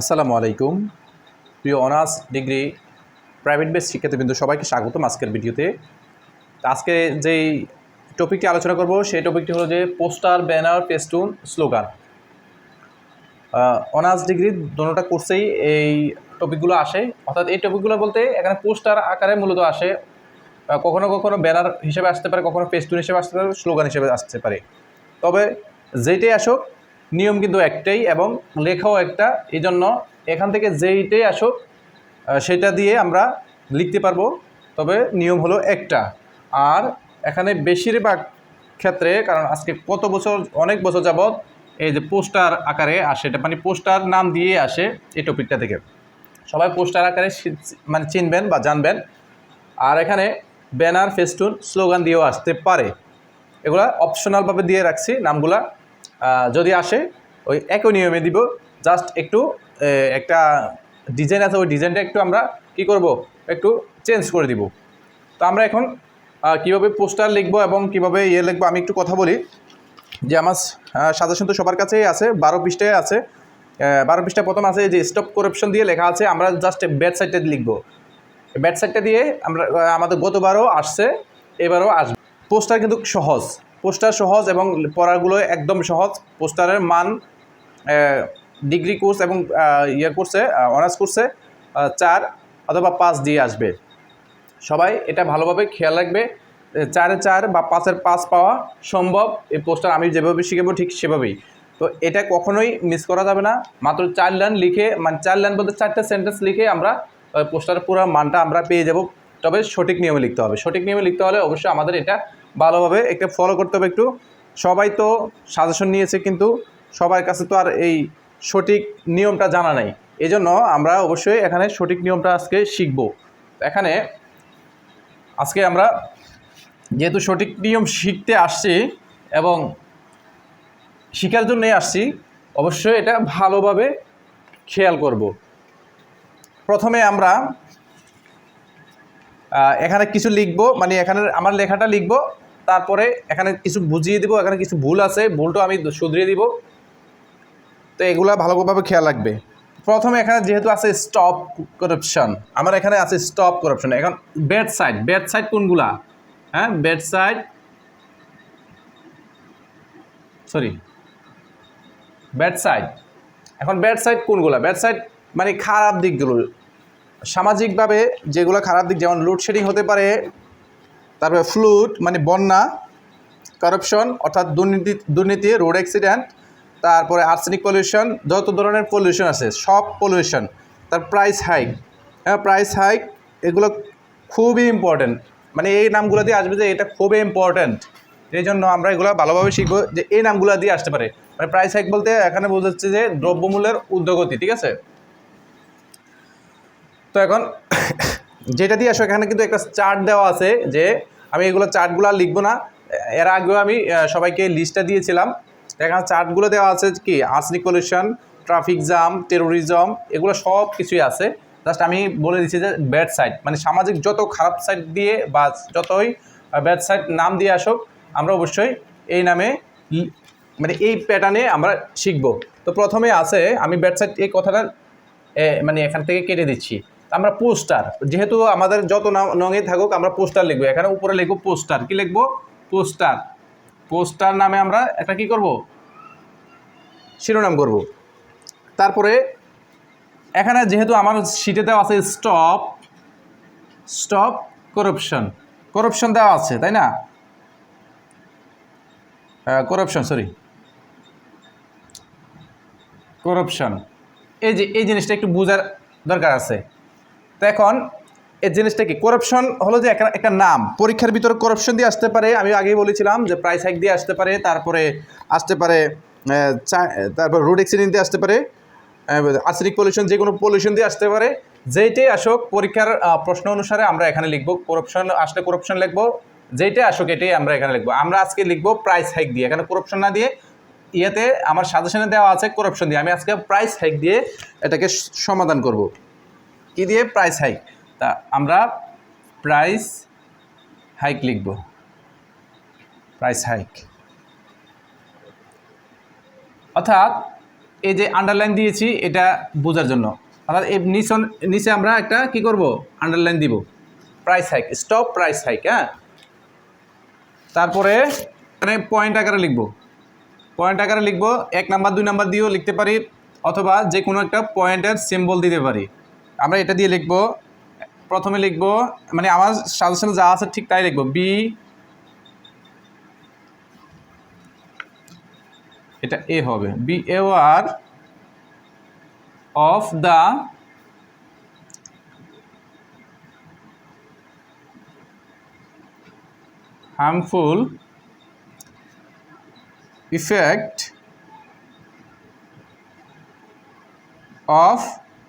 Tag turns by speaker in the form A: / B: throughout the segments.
A: আসসালামু আলাইকুম প্রিয় অনার্স ডিগ্রি প্রাইভেট বেস শিক্ষার্থীবৃন্দ, সবাইকে স্বাগতম আজকের ভিডিওতে। আজকে যেই টপিকটি আলোচনা করব সেই টপিকটি হলো যে poster, banner, festoon, slogan. Honours degree দোনোটা কোর্সেই এই টপিকগুলো আসে। অর্থাৎ এই টপিকগুলো বলতে এখানে পোস্টার আকারে মূলত আসে, কখনো কখনো ব্যানার হিসেবে আসতে পারে, কখনো ফেস্টুন হিসেবে আসতে পারে, স্লোগান হিসেবে আসতে পারে। তবে যেইটাই আসুক নিয়ম কিন্তু একটাই এবং লেখাও একটা। এই জন্য এখান থেকে যেইটাই আসুক সেটা দিয়ে আমরা লিখতে পারবো, তবে নিয়ম হলো একটা। আর এখানে বেশিরভাগ ক্ষেত্রে, কারণ আজকে কত বছর, অনেক বছর যাবৎ এই যে পোস্টার আকারে আসে, এটা মানে পোস্টার নাম দিয়ে আসে এই টপিকটা থেকে। সবাই পোস্টার আকারে মানে চিনবেন বা জানবেন। আর এখানে ব্যানার, ফেস্টুন, স্লোগান দিয়েও আসতে পারে। এগুলা অপশনালভাবে দিয়ে রাখছি নামগুলা। যদি আসে ওই একই নিয়মে দিব, জাস্ট একটু একটা ডিজাইন আছে, ওই ডিজাইনটা একটু আমরা কি করব, একটু চেঞ্জ করে দিব। তো আমরা এখন কীভাবে পোস্টার লিখবো এবং কীভাবে লিখবো আমি একটু কথা বলি। যে আমার সাজেশন তো সবার কাছেই আছে, 12 পৃষ্ঠায় আছে। 12 পৃষ্ঠায় প্রথম আছে যে স্টপ করাপশন দিয়ে লেখা আছে। আমরা জাস্ট ব্যাড সাইডটা লিখবো। ব্যাড সাইডটা দিয়ে আমরা আমাদের গতবারও আসছে, এবারও আসবে। পোস্টার কিন্তু সহজ, পোস্টার সহজ এবং পড়াগুলো একদম সহজ। পোস্টারের মান ডিগ্রি কোর্স এবং কোর্সে, অনার্স কোর্সে 4 অথবা 5 দিয়ে আসবে। সবাই এটা ভালোভাবে খেয়াল রাখবে। 4-এ 4 বা 5-এর 5 পাওয়া সম্ভব। এই পোস্টার আমি যেভাবে শিখাবো ঠিক সেভাবেই। তো এটা কখনোই মিস করা যাবে না। মাত্র 4 লাইন লিখে, মানে 4 লাইন বলতে 4টা সেন্টেন্স লিখে আমরা পোস্টারের পুরো মানটা আমরা পেয়ে যাব। তবে সঠিক নিয়মে লিখতে হবে। সঠিক নিয়মে লিখতে হলে অবশ্যই আমাদের এটা ভালোভাবে একটা ফলো করতে হবে একটু। সবাই তো সাজেশন নিয়েছে, কিন্তু সবার কাছে তো আর এই সঠিক নিয়মটা জানা নাই। এই জন্য আমরা অবশ্যই এখানে সঠিক নিয়মটা আজকে শিখব। এখানে আজকে আমরা যেহেতু সঠিক নিয়ম শিখতে আসছি এবং শেখার জন্যই আসছি, অবশ্যই এটা ভালোভাবে খেয়াল করব। প্রথমে আমরা এখানে কিছু লিখব, মানে এখানে আমার লেখাটা লিখব, তারপরে এখানে কিছু বুঝিয়ে দিব। এখানে কিছু ভুল আছে, ভুলটা আমি শুধরিয়ে দিব। তো এগুলো ভালোভাবে খেয়াল রাখবে। প্রথমে এখানে যেহেতু আছে স্টপ করাপশন, আমার এখানে আছে স্টপ করাপশন। এখন ব্যাড সাইড, ব্যাড সাইড কোনগুলা? হ্যাঁ, bad side, sorry, bad side. এখন ব্যাড সাইড কোনগুলা? ব্যাড সাইড মানে খারাপ দিকগুলো, সামাজিকভাবে যেগুলো খারাপ দিক, যেমন লোডশেডিং হতে পারে, তারপরে ফ্লুড মানে বন্যা, করাপশন অর্থাৎ দুর্নীতি, রোড অ্যাক্সিডেন্ট, তারপরে আর্সেনিক পলিউশন, যত ধরনের পলিউশন আছে সব পলিউশন। তার প্রাইস হাইক, হ্যাঁ প্রাইস হাইক, এগুলো খুবই ইম্পর্টেন্ট। মানে এই নামগুলো দিয়ে আসবে যে এটা খুবই ইম্পর্টেন্ট। এই জন্য আমরা এগুলো ভালোভাবে শিখবো যে এই নামগুলো দিয়ে আসতে পারে। মানে প্রাইস হাইক বলতে এখানে বোঝাচ্ছে যে দ্রব্যমূল্যের ঊর্ধ্বগতি, ঠিক আছে? তো এখন যেটা দিয়ে আসো, এখানে কিন্তু একটা চার্ট দেওয়া আছে, যে আমি এগুলো চার্টগুলো লিখবো না। এর আগেও আমি সবাইকে লিস্টটা দিয়েছিলাম। এখানে চার্টগুলো দেওয়া আছে কি arsenic pollution, traffic jam, terrorism, এগুলো সব কিছুই আছে। জাস্ট আমি বলে দিচ্ছি যে ব্যাড সাইড মানে সামাজিক যত খারাপ সাইড দিয়ে বা যতই ব্যাড সাইড নাম দিয়ে আসুক, আমরা অবশ্যই এই নামে মানে এই প্যাটার্নে আমরা শিখবো। তো প্রথমে আছে, আমি ব্যাড সাইড এই কথাটা মানে এখান থেকে কেটে দিচ্ছি। আমরা পোস্টার, যেহেতু আমাদের যত নঙে থাকুক আমরা পোস্টার লিখবো। এখানে উপরে লিখবো পোস্টার। কি লিখবো? পোস্টার। পোস্টার নামে আমরা একটা কি করব, শিরোনাম করব। তারপরে এখানে যেহেতু আমার শিটে দেওয়া আছে স্টপ, স্টপ করাপশন, করাপশন দেওয়া আছে তাই না? Corruption, sorry, corruption. এই যে এই জিনিসটা একটু বোঝার দরকার আছে। তো এখন এই জিনিসটা কি? করাপশন হলো যে একটা নাম, পরীক্ষার ভিতরে করাপশন দিয়ে আসতে পারে। আমি আগেই বলেছিলাম যে প্রাইস হাইক দিয়ে আসতে পারে, তারপরে আসতে পারে তারপর রোড অ্যাক্সিডেন্ট দিয়ে আসতে পারে, আর্সেনিক পলিউশন, যে কোনো পলিউশন দিয়ে আসতে পারে। যেইটাই আসুক পরীক্ষার প্রশ্ন অনুসারে আমরা এখানে লিখবো। করাপশন আসলে করাপশন লিখবো, যেইটাই আসুক এটাই আমরা এখানে লিখবো। আমরা আজকে লিখবো প্রাইস হাইক দিয়ে, এখানে করাপশন না দিয়ে। ইয়েতে আমার সাজেশনে দেওয়া আছে করাপশন দিয়ে, আমি আজকে প্রাইস হাইক দিয়ে এটাকে সমাধান করব। কি দিয়ে? Price hike. তা আমরা প্রাইস হাইক লিখব, প্রাইস হাইক। অর্থাৎ এই যে আন্ডারলাইন দিয়েছি এটা বোঝার জন্য, অর্থাৎ এই নিচে আমরা একটা কি করব, আন্ডারলাইন দিব, price hike, stop price hike. হ্যাঁ, তারপরে এখানে পয়েন্ট আকারে লিখব, পয়েন্ট আকারে লিখব, 1 নাম্বার 2 নাম্বার দিয়েও লিখতে পারি, অথবা যে কোনো একটা পয়েন্টের সিম্বল দিতে পারি। আমরা এটা দিয়ে লিখব, প্রথমে লিখব, মানে আমার সাজেশনে যা আছে ঠিক তাই লিখব, বি, এটা এ হবে, be aware of the harmful effect of,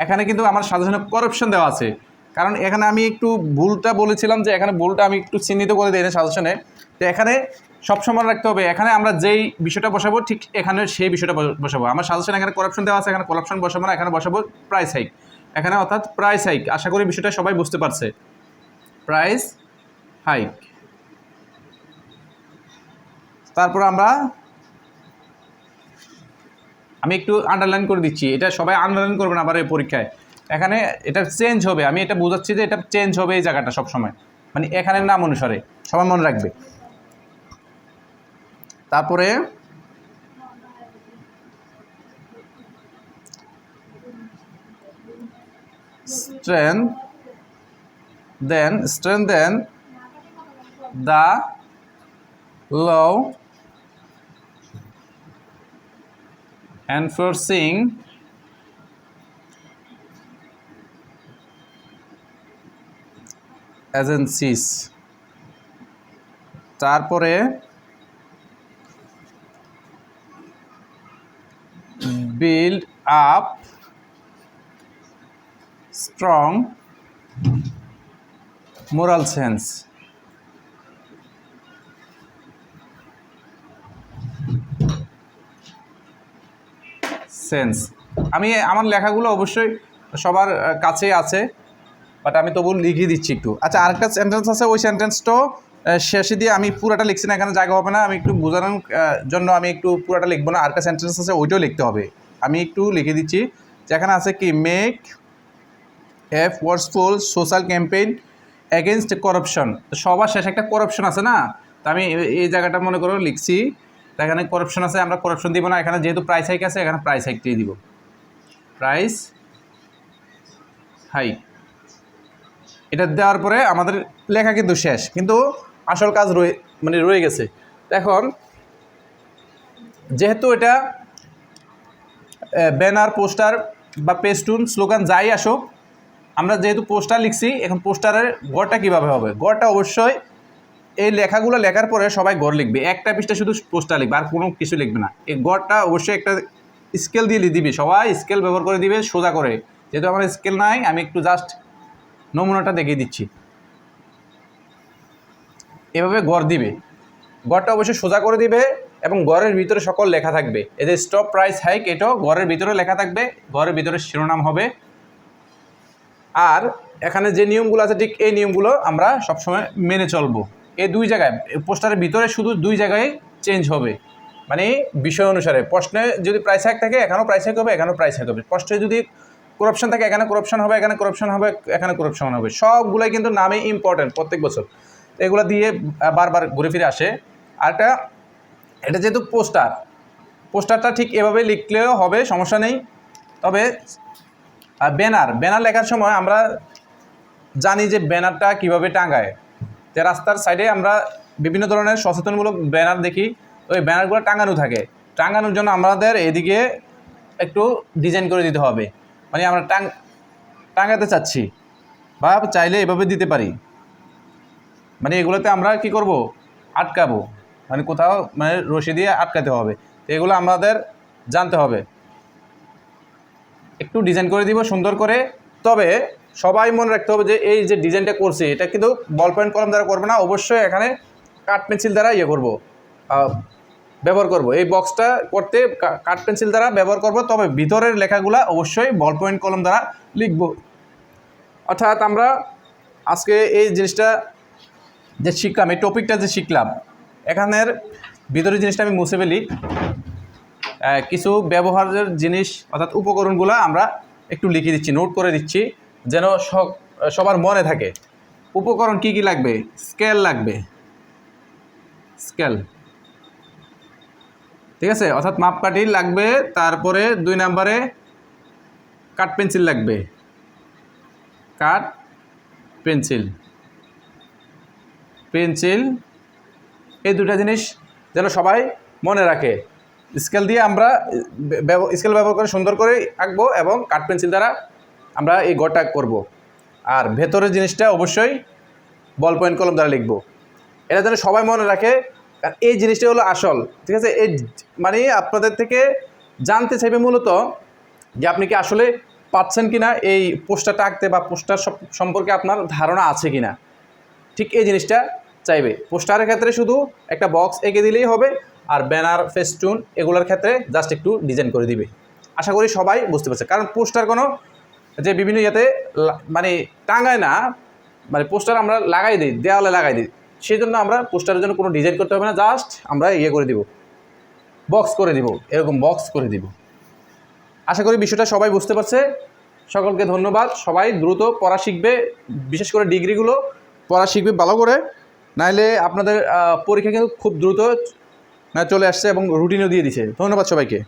A: এখানে কিন্তু আমার সাজেশনে করাপশন দেওয়া আছে, কারণ এখানে আমি একটু ভুলটা বলেছিলাম যে এখানে ভুলটা আমি একটু চিহ্নিত করে দিই না সাজেশনে। তো এখানে সবসময় রাখতে হবে, এখানে আমরা যেই বিষয়টা বসাবো ঠিক এখানে সেই বিষয়টা বসাবো। আমার সাজেশন এখানে করাপশন দেওয়া আছে, এখানে করাপশন বসাবো না, এখানে বসাবো প্রাইস হাইক, এখানে অর্থাৎ প্রাইস হাইক। আশা করি বিষয়টা সবাই বুঝতে পারছে, প্রাইস হাইক। তারপর আমি একটু আন্ডারলাইন করে দিচ্ছি, এটা সবাই আন্ডারলাইন করবেন আবার এই পরীক্ষায়। এখানে এটা চেঞ্জ হবে, আমি এটা বোঝাচ্ছি যে এটা চেঞ্জ হবে এই জায়গাটা সবসময়, মানে এখানের নাম অনুসারে সবাই মনে রাখবে। তারপরে strengthen the law enforcing agencies, তারপরে build up strong moral sense। আমি আমার লেখাগুলো অবশ্যই সবার কাছে আছে, বাট আমি তবু লিখিয়ে দিচ্ছি একটু। আচ্ছা, আরেকটা সেন্টেন্স আছে, ওই সেন্টেন্সটাও শেষে দিয়ে আমি পুরোটা লিখছি না, এখানে জায়গা হবে না, আমি একটু বোঝানোর জন্য আমি একটু পুরোটা লিখবো না। আরেকটা সেন্টেন্স আছে, ওইটাও লিখতে হবে, আমি একটু লিখে দিচ্ছি। যেখানে আছে কি, make a forceful social campaign against corruption. তো সবার শেষে একটা করাপশন আছে না, তো আমি এই জায়গাটা মনে করো লিখছি, এখানে করাপশন আছে, আমরা করাপশন দিব না, এখানে যেহেতু প্রাইস হাইক আছে এখানে প্রাইস হাইকটাই দিব, প্রাইস হাইক। এটা দেওয়ার পরে আমাদের লেখা কিন্তু শেষ, কিন্তু আসল কাজ রয়ে গেছে। এখন যেহেতু এটা ব্যানার, পোস্টার বা পেস্টুন, স্লোগান যাই আসুক, আমরা যেহেতু পোস্টার লিখছি, এখন পোস্টারের গড়টা কীভাবে হবে, গড়টা অবশ্যই এই লেখাগুলো লেখার পরে সবাই গড় লিখবে, একটা পৃষ্ঠা শুধু পোস্টার লিখবে, আর কোনো কিছু লিখবে না। এই গড়টা অবশ্যই একটা স্কেল দিয়ে দিবে, সবাই স্কেল ব্যবহার করে দিবে সোজা করে। যেহেতু আমার স্কেল নাই, আমি একটু জাস্ট নমুনাটা দেখিয়ে দিচ্ছি। এভাবে গড় দিবে, গড়টা অবশ্যই সোজা করে দিবে, এবং গড়ের ভিতরে সকল লেখা থাকবে। এই যে স্টপ প্রাইস হাইক, এটাও গড়ের ভিতরে লেখা থাকবে, গড়ের ভিতরে শিরোনাম হবে। আর এখানে যে নিয়মগুলো আছে ঠিক এই নিয়মগুলো আমরা সবসময় মেনে চলবো। এই দুই জায়গায় পোস্টারের ভিতরে শুধু দুই জায়গায় চেঞ্জ হবে, মানে বিষয় অনুসারে। প্রশ্নে যদি প্রাইস হাইক থাকে এখানেও প্রাইস হাইক হবে, এখানেও প্রাইস হাইক হবে। প্রশ্নে যদি করাপশন থাকে এখানে করাপশন হবে, এখানে করাপশন হবে, এখানে করাপশন হবে। সবগুলোই কিন্তু নামে ইম্পর্টেন্ট প্রত্যেক বছর, এগুলো দিয়ে বারবার ঘুরে ফিরে আসে। আর এটা যেহেতু পোস্টারটা ঠিক এভাবে লিখলেও হবে, সমস্যা নেই। তবে ব্যানার লেখার সময় আমরা জানি যে ব্যানারটা কিভাবে টাঙ্গায়, যে রাস্তার সাইডে আমরা বিভিন্ন ধরনের সচেতনমূলক ব্যানার দেখি, তো এই ব্যানারগুলো টাঙানো থাকে। টাঙানোর জন্য আমাদের এদিকে একটু ডিজাইন করে দিতে হবে, মানে আমরা টাঙাতে চাচ্ছি বা চাইলে এভাবে দিতে পারি, মানে এগুলোতে আমরা কি করব, আটকাবো, মানে কোথাও মানে রশি দিয়ে আটকাতে হবে। তো এগুলো আমাদের জানতে হবে, একটু ডিজাইন করে দিব সুন্দর করে। তবে সবাই মনে রাখতে হবে যে এই যে ডিজাইনটা করছি এটা কিন্তু বল পয়েন্ট কলম দ্বারা করবো না, অবশ্যই এখানে কাঠ পেন্সিল দ্বারা ব্যবহার করব। এই বক্সটা করতে কাঠ পেন্সিল দ্বারা ব্যবহার করব, তবে ভিতরের লেখাগুলা অবশ্যই বল পয়েন্ট কলম দ্বারা লিখব। অর্থাৎ আমরা আজকে এই জিনিসটা যে শিখলাম, এই টপিকটা যে শিখলাম, এখানের ভিতরের জিনিসটা আমি মুছে ফেলি। কিছু ব্যবহারের জিনিস অর্থাৎ উপকরণগুলো আমরা একটু লিখে দিচ্ছি, নোট করে দিচ্ছি, যেন সবার মনে থাকে। উপকরণ কি কি লাগবে? স্কেল লাগবে, স্কেল, ঠিক আছে, অর্থাৎ মাপকাঠি লাগবে। তারপরে 2 নম্বরে কাঠ পেন্সিল লাগবে, কাঠ পেন্সিল, পেন্সিল, এই দুটা জিনিস যেন সবাই মনে রাখে। স্কেল দিয়ে আমরা স্কেল ব্যবহার করে সুন্দর করে আঁকবো এবং কাঠ পেন্সিল দ্বারা আমরা এই গড়টা করব। আর ভেতরের জিনিসটা অবশ্যই বল পয়েন্ট কলম দ্বারা লিখবো। এটা যেন সবাই মনে রাখে, আর এই জিনিসটা হলো আসল, ঠিক আছে। এই মানে আপনাদের থেকে জানতে চাইবে মূলত যে আপনি কি আসলে পাচ্ছেন কিনা এই পোস্টারটা আঁকতে, বা পোস্টার সম্পর্কে আপনার ধারণা আছে কিনা, ঠিক এই জিনিসটা চাইবে। পোস্টারের ক্ষেত্রে শুধু একটা বক্স এঁকে দিলেই হবে, আর ব্যানার, ফেস্টুন এগুলোর ক্ষেত্রে জাস্ট একটু ডিজাইন করে দিবে। আশা করি সবাই বুঝতে পারছে, কারণ পোস্টার কোনো যে বিভিন্ন ইয়েতে মানে টাঙায় না, মানে পোস্টার আমরা লাগাই দিই, দেওয়ালে লাগাই দিই, সেই জন্য আমরা পোস্টারের জন্য কোনো ডিজাইন করতে হবে না, জাস্ট আমরা ইয়ে করে দিব, বক্স করে দিব, এরকম বক্স করে দিব। আশা করি বিষয়টা সবাই বুঝতে পারছে। সকলকে ধন্যবাদ। সবাই দ্রুত পড়া শিখবে, বিশেষ করে ডিগ্রিগুলো পড়া শিখবে ভালো করে, নাইলে আপনাদের পরীক্ষা কিন্তু খুব দ্রুত চলে আসছে এবং রুটিনও দিয়ে দিছে। ধন্যবাদ সবাইকে।